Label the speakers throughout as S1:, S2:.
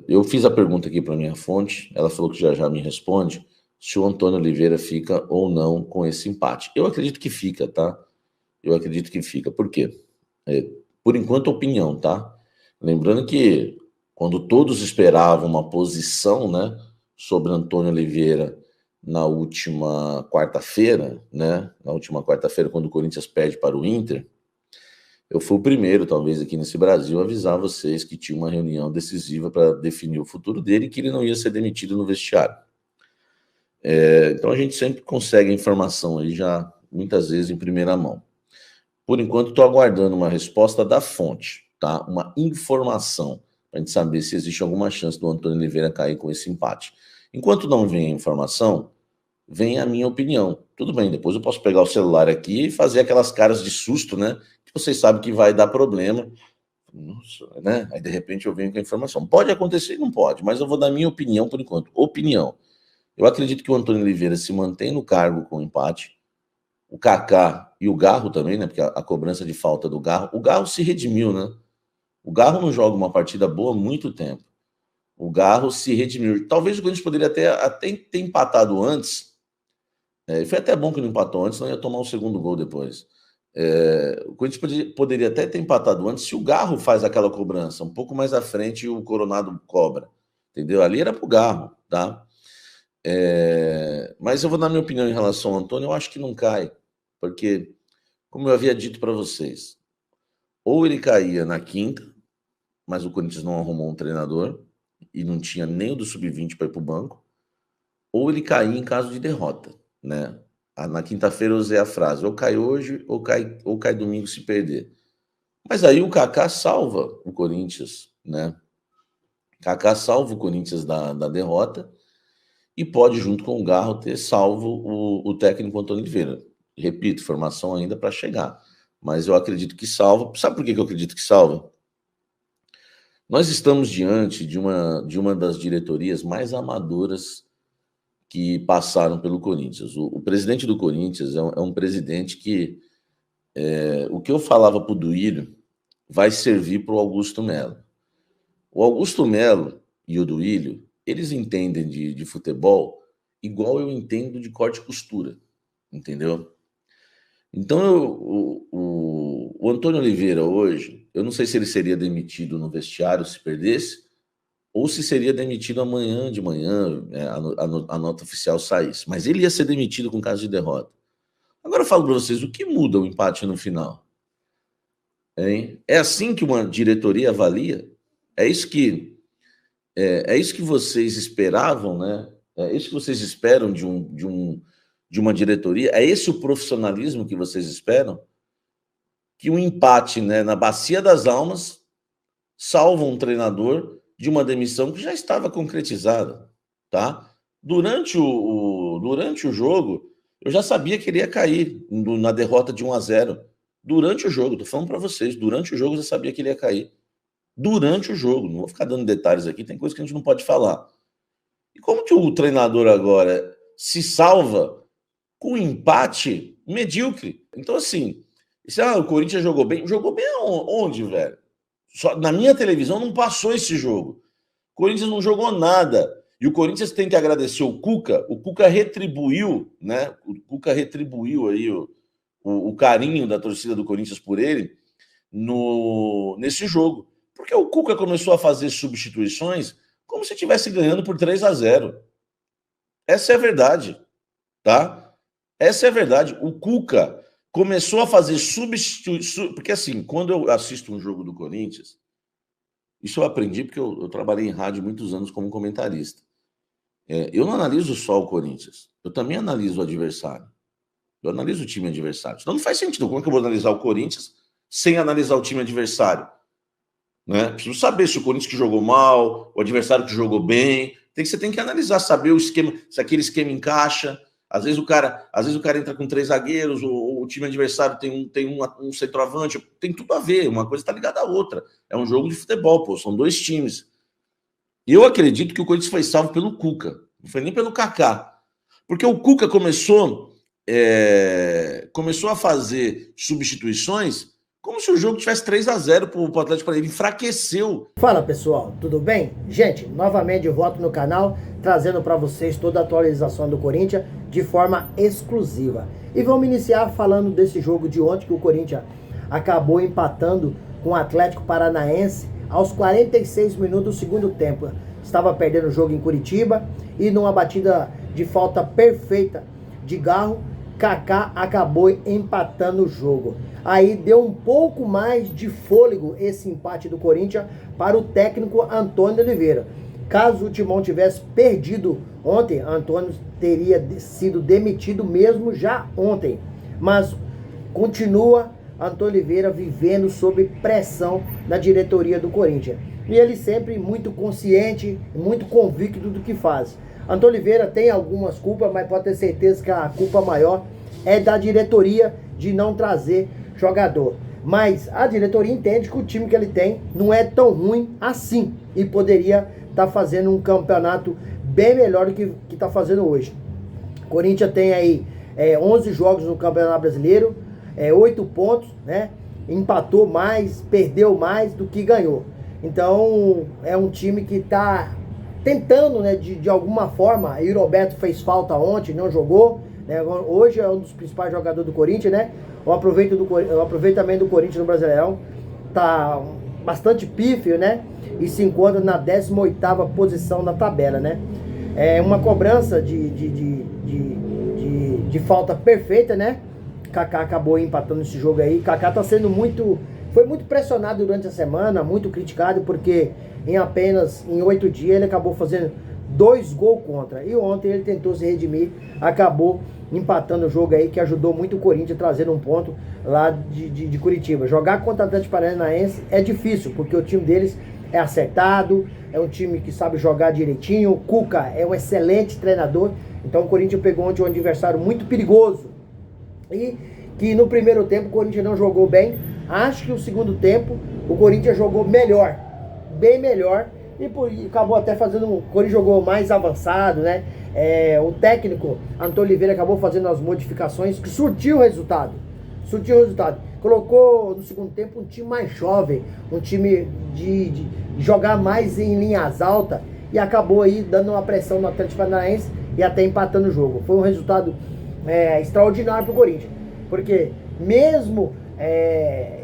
S1: Eu fiz a pergunta aqui para minha fonte, ela falou que já me responde se o Antônio Oliveira fica ou não com esse empate. Eu acredito que fica, tá? Eu acredito que fica. Por quê? Por enquanto, opinião, tá? Lembrando que quando todos esperavam uma posição, né, sobre Antônio Oliveira na última quarta-feira, né? Na última quarta-feira, quando o Corinthians perde para o Inter, eu fui o primeiro, talvez, aqui nesse Brasil, a avisar vocês que tinha uma reunião decisiva para definir o futuro dele e que ele não ia ser demitido no vestiário. Então a gente sempre consegue a informação aí já, muitas vezes, em primeira mão. Por enquanto, estou aguardando uma resposta da fonte, tá? Uma informação, para a gente saber se existe alguma chance do Antônio Oliveira cair com esse empate. Enquanto não vem a informação, vem a minha opinião. Tudo bem, depois eu posso pegar o celular aqui e fazer aquelas caras de susto, né? Que vocês sabem que vai dar problema. Nossa, né? Aí de repente eu venho com a informação. Pode acontecer, não pode, mas eu vou dar minha opinião por enquanto. Opinião. Eu acredito que o Antônio Oliveira se mantém no cargo com o empate. O Kaká e o Garro também, né? Porque a cobrança de falta do Garro. O Garro se redimiu, né? O Garro não joga uma partida boa há muito tempo. O Garro se redimiu. Talvez o Corinthians poderia até ter empatado antes. Foi até bom que não empatou antes, não ia tomar o segundo gol depois. O Corinthians poderia até ter empatado antes se o Garro faz aquela cobrança. Um pouco mais à frente o Coronado cobra. Entendeu? Ali era pro Garro, tá? Mas eu vou dar minha opinião em relação ao Antônio. Eu acho que não cai. Porque, como eu havia dito para vocês, ou ele caía na quinta, mas o Corinthians não arrumou um treinador e não tinha nem o do sub-20 para ir para o banco, ou ele caía em caso de derrota, né? Na quinta-feira eu usei a frase, ou cai hoje, ou cai domingo se perder. Mas aí o Kaká salva o Corinthians, né? Kaká salva o Corinthians da derrota e pode, junto com o Garro, ter salvo o técnico Antônio Oliveira. Repito, formação ainda para chegar. Mas eu acredito que salva. Sabe por que eu acredito que salva? Nós estamos diante de uma das diretorias mais amadoras que passaram pelo Corinthians. O presidente do Corinthians é um presidente que o que eu falava para o Duílio vai servir para o Augusto Melo. O Augusto Melo e o Duílio, eles entendem de futebol igual eu entendo de corte e costura, entendeu? Então, o Antônio Oliveira hoje, eu não sei se ele seria demitido no vestiário se perdesse, ou se seria demitido amanhã de manhã, a nota oficial saísse. Mas ele ia ser demitido com caso de derrota. Agora eu falo para vocês, o que muda o empate no final? Hein? É assim que uma diretoria avalia? É isso que vocês esperavam, né? É isso que vocês esperam de uma diretoria? É esse o profissionalismo que vocês esperam? Que um empate, né, na bacia das almas salva um treinador de uma demissão que já estava concretizada, tá? Durante o jogo, eu já sabia que ele ia cair na derrota de 1-0. Durante o jogo, tô falando para vocês, durante o jogo eu já sabia que ele ia cair. Durante o jogo, não vou ficar dando detalhes aqui, tem coisa que a gente não pode falar. E como que o treinador agora se salva com um empate medíocre? Então, assim, o Corinthians jogou bem. Jogou bem onde, velho? Só, na minha televisão não passou esse jogo. O Corinthians não jogou nada. E o Corinthians tem que agradecer o Cuca. O Cuca retribuiu, né? O Cuca retribuiu aí o carinho da torcida do Corinthians por ele nesse jogo. Porque o Cuca começou a fazer substituições como se estivesse ganhando por 3-0. Essa é a verdade, tá? Essa é a verdade. O Cuca começou a fazer substituições. Porque, assim, quando eu assisto um jogo do Corinthians, isso eu aprendi porque eu trabalhei em rádio muitos anos como comentarista. Eu não analiso só o Corinthians, eu também analiso o adversário. Eu analiso o time adversário. Então não faz sentido. Como é que eu vou analisar o Corinthians sem analisar o time adversário? Né? Preciso saber se o Corinthians que jogou mal, o adversário que jogou bem. Você tem que analisar, saber o esquema, se aquele esquema encaixa. Às vezes o cara entra com 3 zagueiros, o time adversário tem um centroavante, tem tudo a ver, uma coisa está ligada à outra. É um jogo de futebol, pô, são 2 times. E eu acredito que o Corinthians foi salvo pelo Cuca, não foi nem pelo Kaká. Porque o Cuca começou a fazer substituições como se o jogo tivesse 3-0 para o Atlético Paranaense. Ele enfraqueceu.
S2: Fala pessoal, tudo bem? Gente, novamente eu volto no canal trazendo para vocês toda a atualização do Corinthians de forma exclusiva. E vamos iniciar falando desse jogo de ontem que o Corinthians acabou empatando com o Atlético Paranaense aos 46 minutos do segundo tempo. Estava perdendo o jogo em Curitiba e numa batida de falta perfeita de Garro, Kaká acabou empatando o jogo. Aí deu um pouco mais de fôlego esse empate do Corinthians para o técnico Antônio Oliveira. Caso o Timão tivesse perdido ontem, Antônio teria sido demitido mesmo já ontem. Mas continua Antônio Oliveira vivendo sob pressão na diretoria do Corinthians. E ele sempre muito consciente, muito convicto do que faz. Antônio Oliveira tem algumas culpas, mas pode ter certeza que a culpa maior é da diretoria de não trazer jogador. Mas a diretoria entende que o time que ele tem não é tão ruim assim e poderia estar fazendo um campeonato bem melhor do que está fazendo hoje. O Corinthians tem aí 11 jogos no Campeonato Brasileiro, 8 pontos, né? Empatou mais, perdeu mais do que ganhou. Então é um time que está tentando, né, de alguma forma. E o Roberto fez falta ontem, não jogou, né? Hoje é um dos principais jogadores do Corinthians, né? O aproveitamento do Corinthians no Brasileirão tá bastante pífio, né? E se encontra na 18ª posição na tabela, né? É uma cobrança de falta perfeita, né? Kaká acabou empatando esse jogo aí. Kaká tá sendo foi muito pressionado durante a semana, muito criticado, porque em 8 dias ele acabou fazendo 2 gols contra. E ontem ele tentou se redimir, acabou empatando o jogo aí, que ajudou muito o Corinthians trazendo um ponto lá de Curitiba. Jogar contra o Atlético Paranaense é difícil, porque o time deles é acertado, é um time que sabe jogar direitinho. O Cuca é um excelente treinador, então o Corinthians pegou ontem um adversário muito perigoso. E que no primeiro tempo o Corinthians não jogou bem. Acho que no segundo tempo o Corinthians jogou melhor, bem melhor, e acabou até fazendo, o Corinthians jogou mais avançado, né? O técnico Antônio Oliveira acabou fazendo as modificações que surtiu o resultado. Colocou no segundo tempo um time mais jovem, um time de jogar mais em linhas altas, e acabou aí dando uma pressão no Atlético Paranaense e até empatando o jogo. Foi um resultado extraordinário para o Corinthians, porque mesmo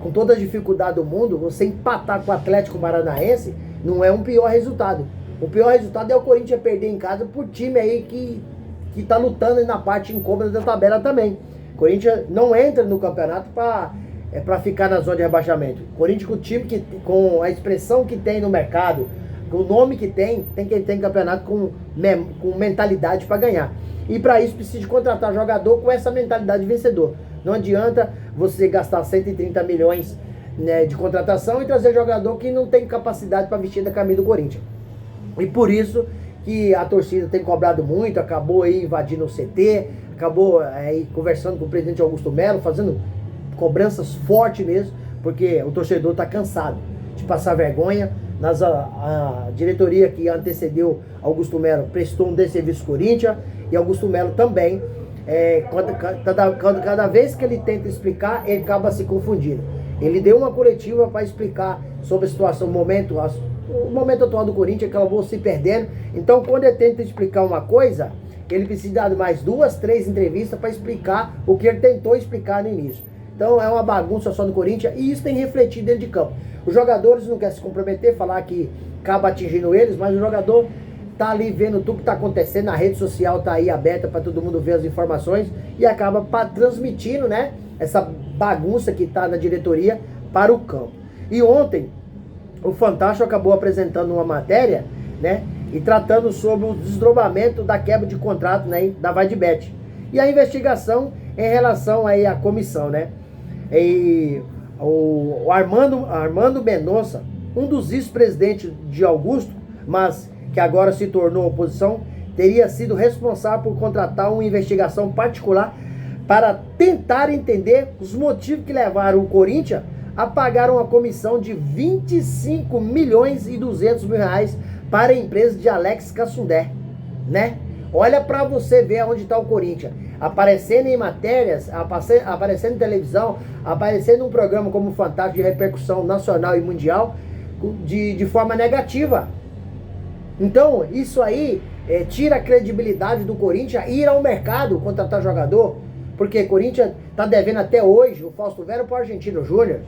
S2: com toda a dificuldade do mundo, você empatar com o Atlético Paranaense não é um pior resultado. O pior resultado é o Corinthians perder em casa por time aí que tá lutando aí na parte incômoda da tabela também. O Corinthians não entra no campeonato para ficar na zona de rebaixamento. O Corinthians, com o time com a expressão que tem no mercado, com o nome que tem que ter campeonato com mentalidade para ganhar. E para isso precisa de contratar jogador com essa mentalidade de vencedor. Não adianta você gastar 130 milhões, né, de contratação e trazer jogador que não tem capacidade para vestir da camisa do Corinthians. E por isso que a torcida tem cobrado muito, acabou aí invadindo o CT, acabou aí conversando com o presidente Augusto Melo, fazendo cobranças fortes mesmo, porque o torcedor está cansado de passar vergonha. A diretoria que antecedeu Augusto Melo prestou um desserviço Corinthians, e Augusto Melo também, cada vez que ele tenta explicar, ele acaba se confundindo. Ele deu uma coletiva para explicar sobre a situação, o momento atual do Corinthians, que acabou se perdendo. Então, quando ele tenta explicar uma coisa, ele precisa dar mais 2, 3 entrevistas para explicar o que ele tentou explicar no início. Então, é uma bagunça só no Corinthians, e isso tem refletido dentro de campo. Os jogadores não querem se comprometer, falar que acaba atingindo eles, mas o jogador tá ali vendo tudo que tá acontecendo, a rede social tá aí aberta para todo mundo ver as informações, e acaba transmitindo, né, essa bagunça que tá na diretoria para o campo. E ontem o Fantástico acabou apresentando uma matéria, né, e tratando sobre o desdobramento da quebra de contrato, né, da Vaidbet, e a investigação em relação aí à comissão, né. E o Armando Mendonça, um dos ex-presidentes de Augusto, mas que agora se tornou oposição, teria sido responsável por contratar uma investigação particular para tentar entender os motivos que levaram o Corinthians a pagar uma comissão de 25 milhões e 200 mil reais para a empresa de Alex Cassundé, né? Olha para você ver onde está o Corinthians. aparecendo em matérias, aparecendo em televisão, aparecendo em um programa como o Fantástico de repercussão nacional e mundial, de forma negativa. Então, isso aí tira a credibilidade do Corinthians ir ao mercado contratar jogador, porque o Corinthians está devendo até hoje o Fausto Vera para o Argentino Júnior.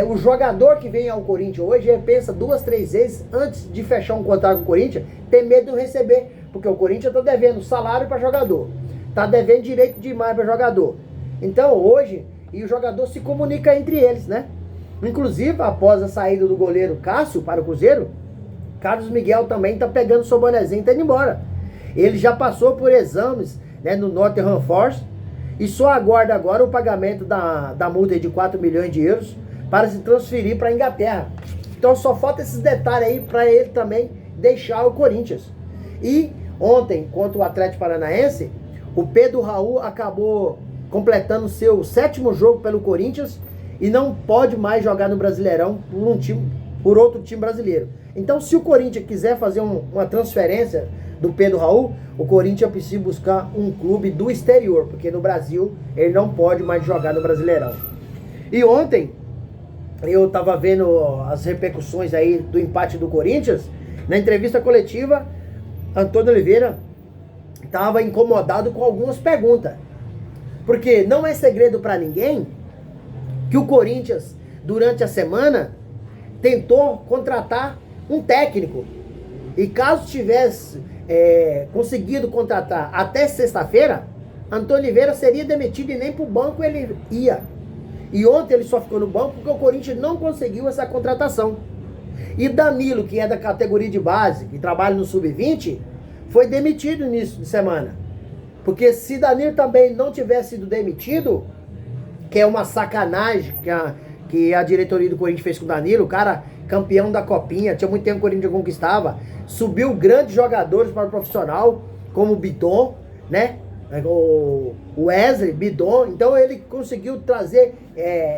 S2: O jogador que vem ao Corinthians hoje, ele pensa 2, 3 vezes antes de fechar um contrato com o Corinthians, tem medo de não receber, porque o Corinthians está devendo salário para jogador, está devendo direito de imagem para jogador. Então hoje, e o jogador se comunica entre eles, né? Inclusive, após a saída do goleiro Cássio para o Cruzeiro, Carlos Miguel também está pegando seu bonezinho e está indo embora. Ele já passou por exames, né, no Nottingham Forest e só aguarda agora o pagamento da multa de 4 milhões de euros para se transferir para a Inglaterra. Então só falta esses detalhes aí para ele também deixar o Corinthians. E ontem, contra o Atlético Paranaense, o Pedro Raul acabou completando seu 7º jogo pelo Corinthians e não pode mais jogar no Brasileirão por outro time brasileiro. Então, se o Corinthians quiser fazer uma transferência do Pedro Raul, o Corinthians precisa buscar um clube do exterior, porque no Brasil ele não pode mais jogar no Brasileirão. E ontem, eu estava vendo as repercussões aí do empate do Corinthians. Na entrevista coletiva, Antônio Oliveira estava incomodado com algumas perguntas. Porque não é segredo para ninguém que o Corinthians, durante a semana, tentou contratar um técnico. E caso tivesse conseguido contratar até sexta-feira, Antônio Oliveira seria demitido e nem para o banco ele ia. E ontem ele só ficou no banco porque o Corinthians não conseguiu essa contratação. E Danilo, que é da categoria de base, que trabalha no Sub-20, foi demitido no início de semana. Porque se Danilo também não tivesse sido demitido, que é uma sacanagem que a diretoria do Corinthians fez com o Danilo, o cara campeão da Copinha, tinha muito tempo que o Corinthians conquistava, subiu grandes jogadores para o profissional, como o Bidon, né? O Wesley, Bidon. Então ele conseguiu trazer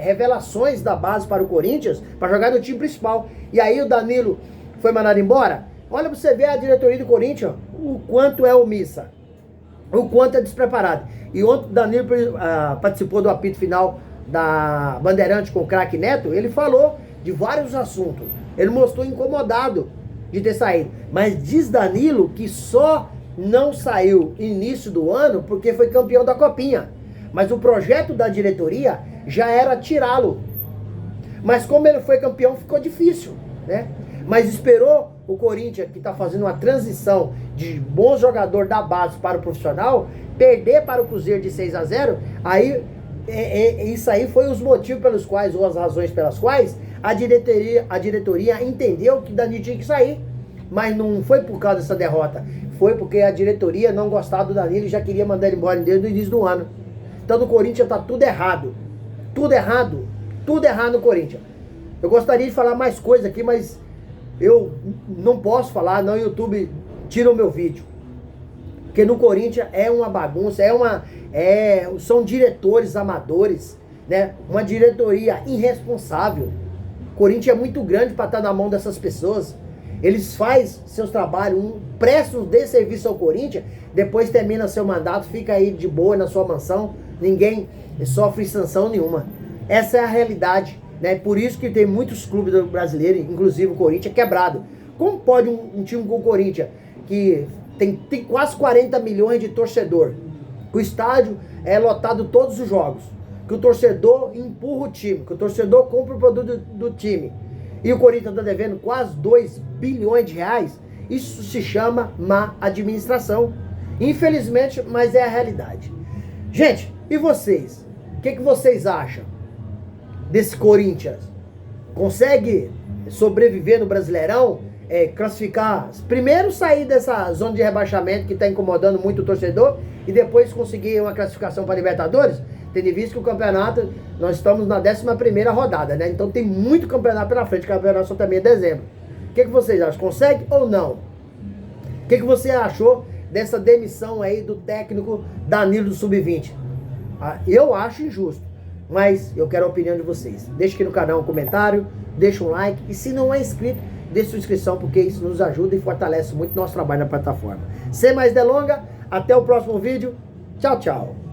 S2: revelações da base para o Corinthians, para jogar no time principal. E aí o Danilo foi mandado embora. Olha pra você ver a diretoria do Corinthians, o quanto é omissa, o quanto é despreparado. E ontem o Danilo participou do apito final da Bandeirante com o craque Neto. Ele falou de vários assuntos. Ele mostrou incomodado de ter saído. Mas diz Danilo que só não saiu início do ano porque foi campeão da Copinha. Mas o projeto da diretoria já era tirá-lo. Mas como ele foi campeão, ficou difícil, né? Mas esperou o Corinthians, que está fazendo uma transição de bom jogador da base para o profissional, perder para o Cruzeiro de 6-0. Aí, isso aí foi os motivos pelos quais, ou as razões pelas quais, a diretoria entendeu que Danilo tinha que sair. Mas não foi por causa dessa derrota. Foi porque a diretoria não gostava do Danilo e já queria mandar ele embora desde o início do ano. Então no Corinthians tá tudo errado. Tudo errado. Tudo errado no Corinthians. Eu gostaria de falar mais coisa aqui, mas eu não posso falar, não. O YouTube tira o meu vídeo. Porque no Corinthians é uma bagunça, são diretores amadores, né? Uma diretoria irresponsável. O Corinthians é muito grande para estar na mão dessas pessoas. Eles fazem seus trabalhos, prestam de serviço ao Corinthians, depois termina seu mandato, fica aí de boa na sua mansão, ninguém sofre sanção nenhuma. Essa é a realidade, né? Por isso que tem muitos clubes brasileiros, inclusive o Corinthians, quebrado. Como pode um time como o Corinthians, que tem quase 40 milhões de torcedor, que o estádio é lotado todos os jogos, que o torcedor empurra o time, que o torcedor compra o produto do time, e o Corinthians está devendo quase 2 bilhões de reais, isso se chama má administração. Infelizmente, mas é a realidade. Gente, e vocês? O que vocês acham desse Corinthians? Consegue sobreviver no Brasileirão? Classificar, primeiro sair dessa zona de rebaixamento que está incomodando muito o torcedor e depois conseguir uma classificação para Libertadores? Tendo visto que o campeonato, nós estamos na 11ª rodada, né? Então tem muito campeonato pela frente, o campeonato só também é dezembro. O que vocês acham? Consegue ou não? O que você achou dessa demissão aí do técnico Danilo do Sub-20? Eu acho injusto, mas eu quero a opinião de vocês. Deixa aqui no canal um comentário, deixa um like e se não é inscrito, deixa sua inscrição porque isso nos ajuda e fortalece muito nosso trabalho na plataforma. Sem mais delongas, até o próximo vídeo. Tchau, tchau.